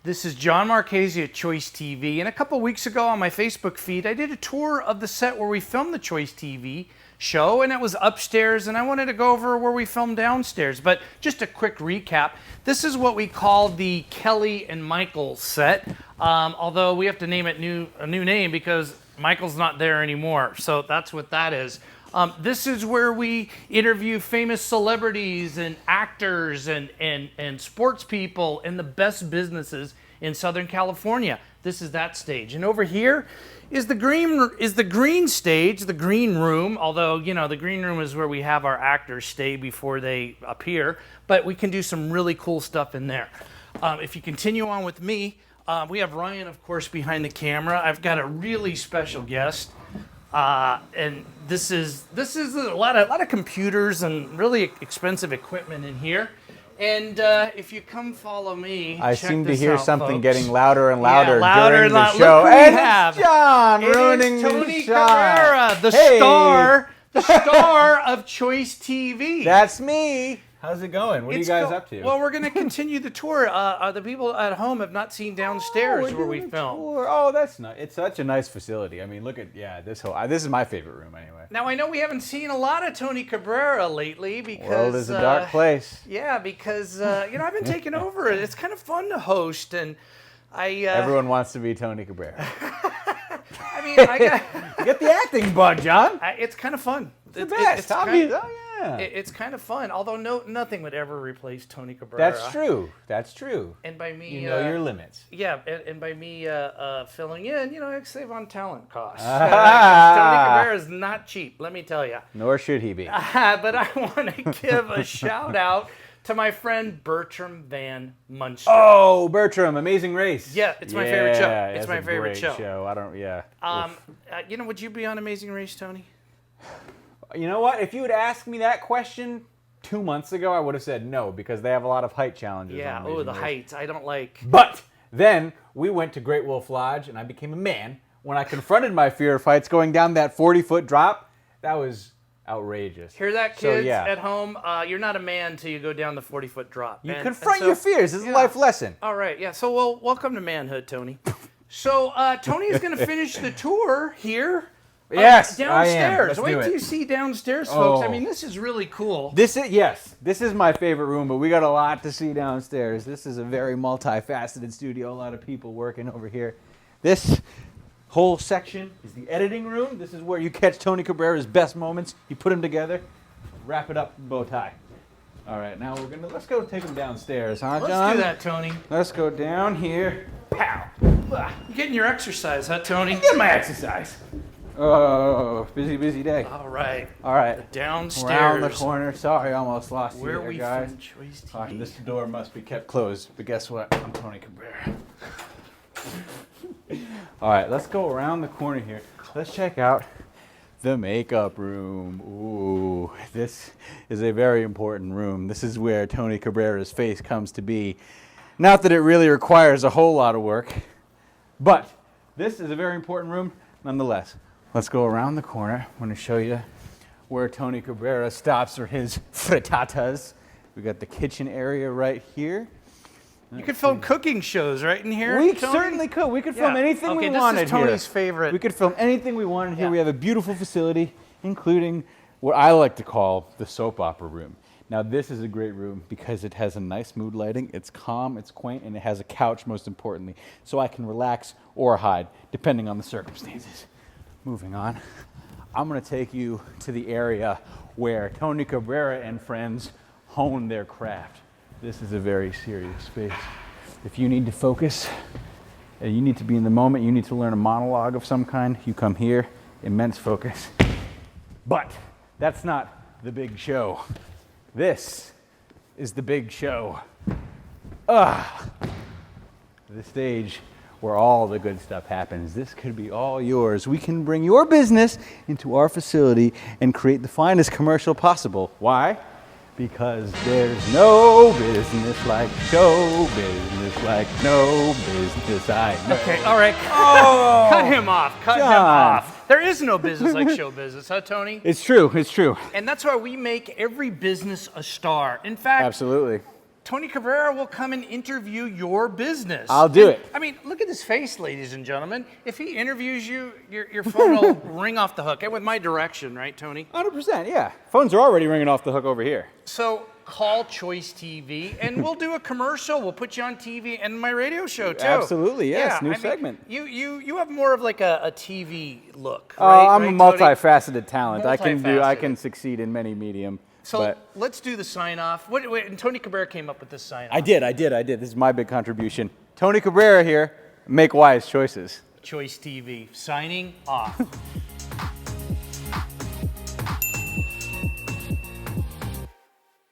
This is Jon Marchese at Choice TV, and a couple weeks ago on my Facebook feed, I did a tour of the set where we filmed the Choice TV show, and it was upstairs, and I wanted to go over where we filmed downstairs. But just a quick recap, this is what we call the Kelly and Michael set, although we have to name it a new name because Michael's not there anymore, so that's what that is. This is where we interview famous celebrities and actors and sports people and the best businesses in Southern California. This is that stage. And over here is the green stage, the green room, although, you know, the green room is where we have our actors stay before they appear, but we can do some really cool stuff in there. If you continue on with me, we have Ryan, of course, behind the camera. I've got a really special guest. And this is a lot of computers and really expensive equipment in here. And if you come follow me, I seem to hear something folks. getting louder and louder, during the Look show. who And we have. it's Jon ruining Tony the shot. Cabrerra, the star of Choice TV. That's me. How's it going? What are you guys up to? Well, we're going to continue the tour. The people at home have not seen downstairs where we filmed. Oh, that's nice. It's such a nice facility. I mean, look at this is my favorite room anyway. Now, I know we haven't seen a lot of Tony Cabrerra lately because... World is a dark place. Yeah, because, you know, I've been taking over. It's kind of fun to host, and Everyone wants to be Tony Cabrerra. I mean, You get the acting bug, Jon. it's kind of fun. It's the best. It's kind of fun, although nothing would ever replace Tony Cabrerra. That's true. That's true. And by me... You know your limits. Yeah, and by me filling in, you know, I save on talent costs. Tony Cabrerra is not cheap, let me tell you. Nor should he be. But I want to give a shout out to my friend Bertram Van Munster. Oh, Bertram, Amazing Race. Yeah, it's my favorite show. It's my favorite show. You know, would you be on Amazing Race, Tony? You know what? If you had asked me that question 2 months ago, I would have said no, because they have a lot of height challenges. Yeah, the heights. I don't like... But then we went to Great Wolf Lodge, and I became a man when I confronted my fear of heights going down that 40-foot drop. That was outrageous. Hear that, kids at home? You're not a man until you go down the 40-foot drop. You confront your fears. This is a life lesson. All right, yeah. So, welcome to manhood, Tony. So, Tony is going to finish the tour here. Yes, downstairs. I am. Wait till you see downstairs, folks. I mean, this is really cool. This is my favorite room, but we got a lot to see downstairs. This is a very multifaceted studio. A lot of people working over here. This whole section is the editing room. This is where you catch Tony Cabrera's best moments. You put them together, wrap it up, bow tie. All right, now let's go take them downstairs, huh, Jon? Let's do that, Tony. Let's go down here. Pow! You're getting your exercise, huh, Tony? Get my exercise. Oh, busy day. All right. Downstairs. Around the corner. Sorry, I almost lost you there, guys. From Choice TV. This door must be kept closed, but guess what? I'm Tony Cabrerra. All right, let's go around the corner here. Let's check out the makeup room. Ooh, this is a very important room. This is where Tony Cabrera's face comes to be. Not that it really requires a whole lot of work, but this is a very important room nonetheless. Let's go around the corner. I'm going to show you where Tony Cabrerra stops for his frittatas. We got the kitchen area right here. You could film cooking shows right in here. We certainly could. We could film anything we wanted here. This is Tony's favorite. We could film anything we wanted here. We have a beautiful facility, including what I like to call the soap opera room. Now, this is a great room because it has a nice mood lighting. It's calm, it's quaint, and it has a couch, most importantly, so I can relax or hide, depending on the circumstances. Moving on, I'm going to take you to the area where Tony Cabrerra and friends hone their craft. This is a very serious space. If you need to focus and you need to be in the moment, you need to learn a monologue of some kind, you come here, immense focus. But that's not the big show. This is the big show. The stage where all the good stuff happens. This could be all yours. We can bring your business into our facility and create the finest commercial possible. Why? Because there's no business like show business, like no business I know. Okay, all right. Oh, cut him off. Cut him off. There is no business like show business, huh, Tony? It's true. It's true. And that's why we make every business a star. In fact, Absolutely. Tony Cabrerra will come and interview your business. I'll do it. I mean, look at his face, ladies and gentlemen. If he interviews you, your phone will ring off the hook. And with my direction, right, Tony? 100%, yeah. Phones are already ringing off the hook over here. So call Choice TV, and we'll do a commercial. We'll put you on TV and my radio show too. Absolutely, yes. Yeah, New segment. You have more of like a TV look. Oh, Right? I'm a Tony? multifaceted talent. I can Multifaceted. succeed in many medium. So but let's do the sign off. And Tony Cabrera came up with this sign off. I did. This is my big contribution. Tony Cabrera here. Make wise choices. Choice TV signing off.